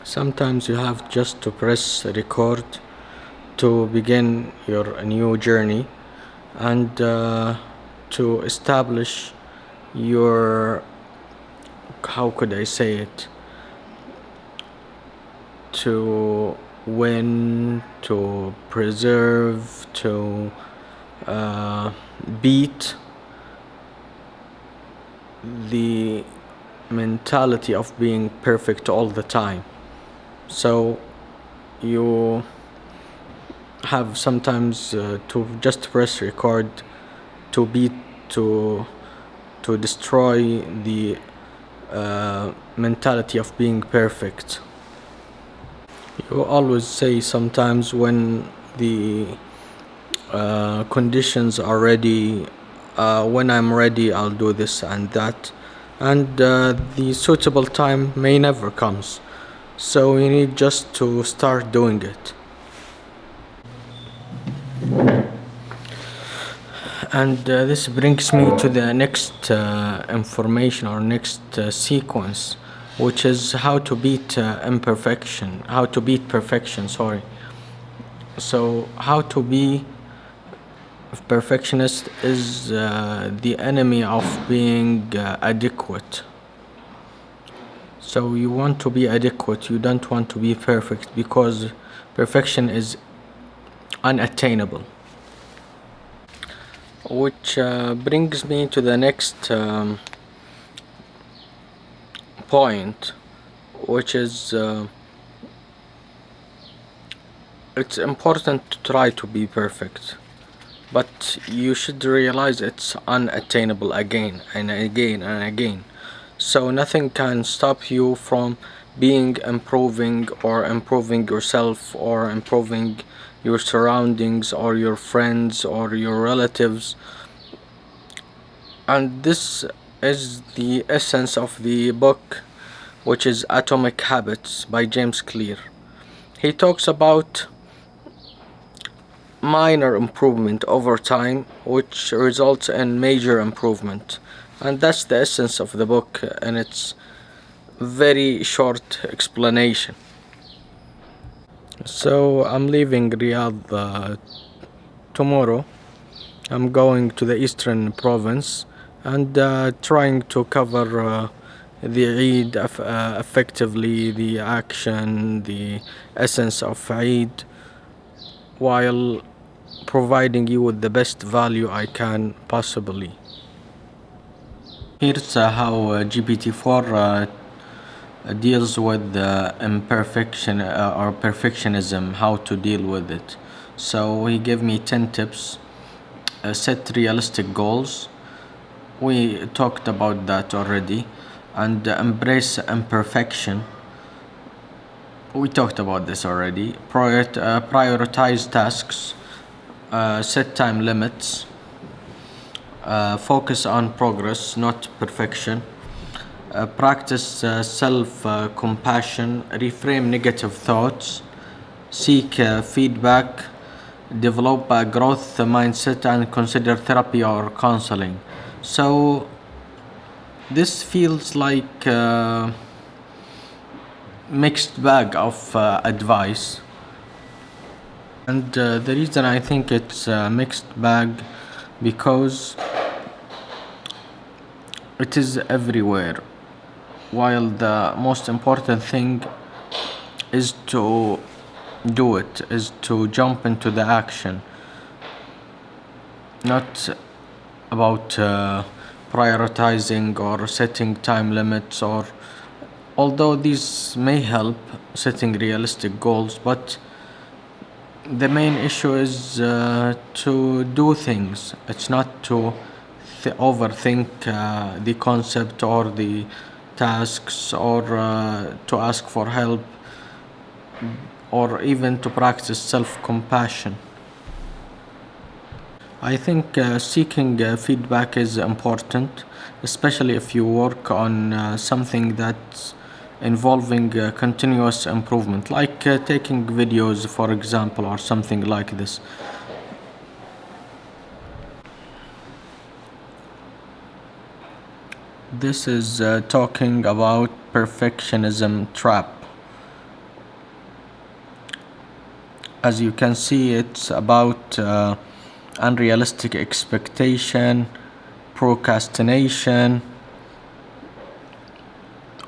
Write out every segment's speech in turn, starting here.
Sometimes you have just to press record to begin your new journey and to establish your, how could I say it, to win, to preserve, to beat the mentality of being perfect all the time. So you have sometimes to just press record to beat, to destroy the mentality of being perfect. You always say sometimes when the conditions are ready, when I'm ready I'll do this and that, and the suitable time may never comes, so you need just to start doing it. And this brings me to the next information, or next sequence, which is how to beat perfection, sorry. So how to be perfectionist is the enemy of being adequate. So you want to be adequate, you don't want to be perfect, because perfection is unattainable. Which brings me to the next point, which is it's important to try to be perfect, but you should realize it's unattainable again and again and again. So nothing can stop you from improving yourself, or improving your surroundings, or your friends, or your relatives. And this is the essence of the book, which is Atomic Habits by James Clear. He talks about minor improvement over time, which results in major improvement. And that's the essence of the book in its very short explanation. So I'm leaving Riyadh tomorrow. I'm going to the eastern province and trying to cover the Eid effectively, the action, the essence of Eid, while providing you with the best value I can possibly. Here's how GPT-4 deals with imperfection or perfectionism, how to deal with it. So he gave me 10 tips. Set realistic goals. We talked about that already. And embrace imperfection. We talked about this already. Prioritize tasks. Set time limits. Focus on progress, not perfection. Practice self-compassion. Reframe negative thoughts. Seek feedback. Develop a growth mindset, and consider therapy or counseling. So this feels like a mixed bag of advice, and the reason I think it's a mixed bag, because it is everywhere, while the most important thing is to do it, is to jump into the action, not about prioritizing or setting time limits, or although these may help, setting realistic goals, but the main issue is to do things. It's not to overthink the concept or the tasks, or to ask for help, or even to practice self-compassion. I think seeking feedback is important, especially if you work on something that's involving continuous improvement, like taking videos, for example, or something like this. This is talking about perfectionism trap. As you can see, it's about unrealistic expectation, procrastination,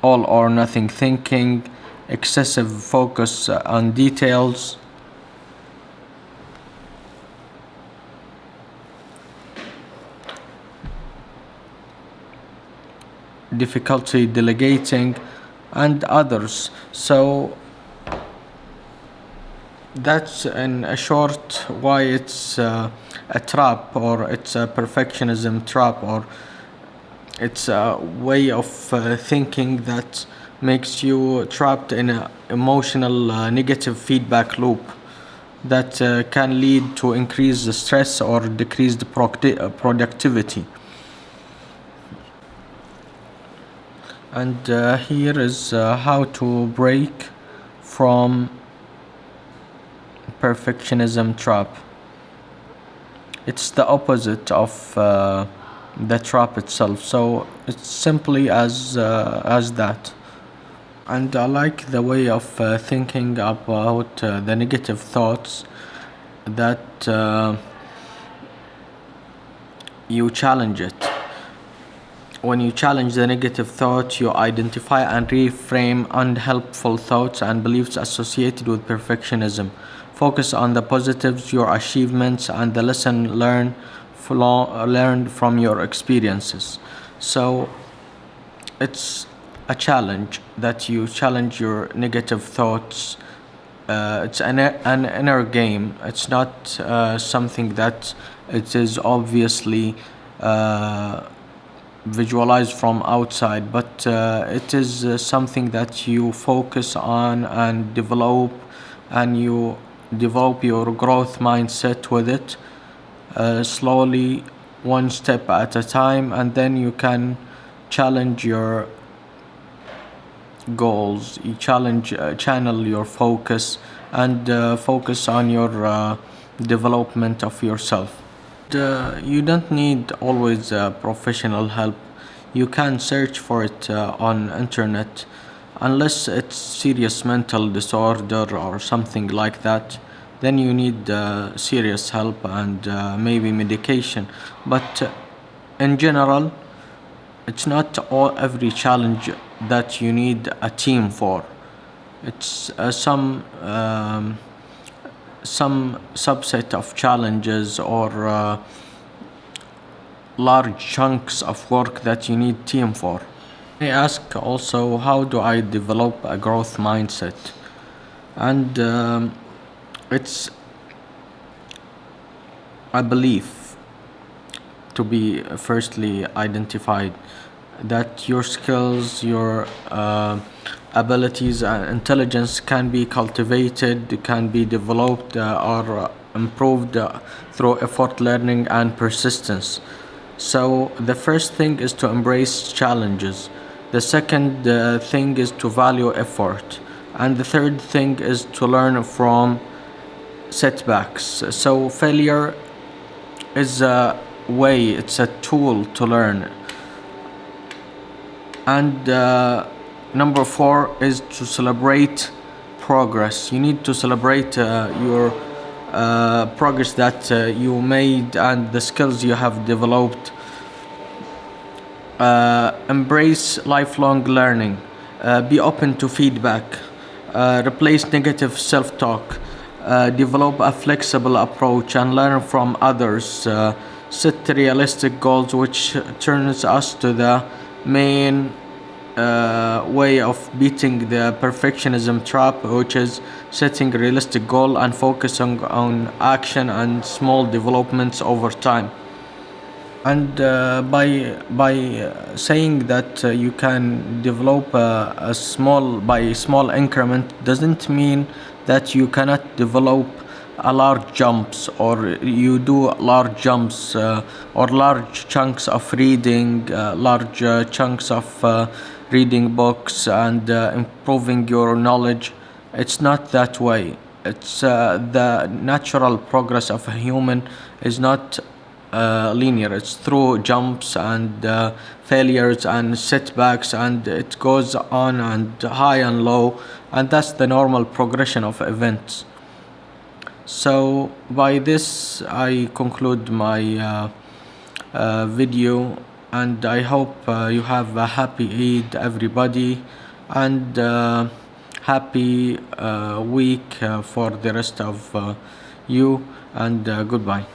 all or nothing thinking, excessive focus on details, difficulty delegating, and others. So that's in a short why it's a trap, or it's a perfectionism trap, or it's a way of thinking that makes you trapped in an emotional negative feedback loop that can lead to increased stress or decreased productivity. And here is how to break from perfectionism trap. It's the opposite of the trap itself. So it's simply as that. And I like the way of thinking about the negative thoughts that you challenge it. When you challenge the negative thought, you identify and reframe unhelpful thoughts and beliefs associated with perfectionism. Focus on the positives, your achievements, and the lesson learned from your experiences. So it's a challenge that you challenge your negative thoughts. It's an inner game. It's not something that it is obviously visualized from outside, but it is something that you focus on and develop, and you develop your growth mindset with it slowly, one step at a time, and then you can challenge your goals. You channel your focus, and focus on your development of yourself. You don't need always professional help. You can search for it on internet, unless it's serious mental disorder or something like that. Then you need serious help and maybe medication. But in general, it's not all every challenge that you need a team for. It's some subset of challenges, or large chunks of work that you need team for. I ask also, how do I develop a growth mindset? And it's a belief to be firstly identified that your skills, your abilities, and intelligence can be cultivated, can be developed, or improved through effort, learning, and persistence. So the first thing is to embrace challenges. The second thing is to value effort. And the third thing is to learn from setbacks. So failure is a way, it's a tool to learn. And number four is to celebrate progress. You need to celebrate your progress that you made and the skills you have developed. Embrace lifelong learning. Be open to feedback. Replace negative self talk. Develop a flexible approach and learn from others. Set realistic goals, which turns us to the main way of beating the perfectionism trap, which is setting a realistic goal and focusing on action and small developments over time. And by saying that you can develop a small by small increment doesn't mean that you cannot develop a large jumps, or you do large jumps, or large chunks of reading, large chunks of reading books and improving your knowledge. It's not that way. It's the natural progress of a human is not linear. It's through jumps and failures and setbacks, and it goes on and high and low, and that's the normal progression of events. So by this I conclude my video, and I hope you have a happy Eid, everybody, and happy week for the rest of you, and goodbye.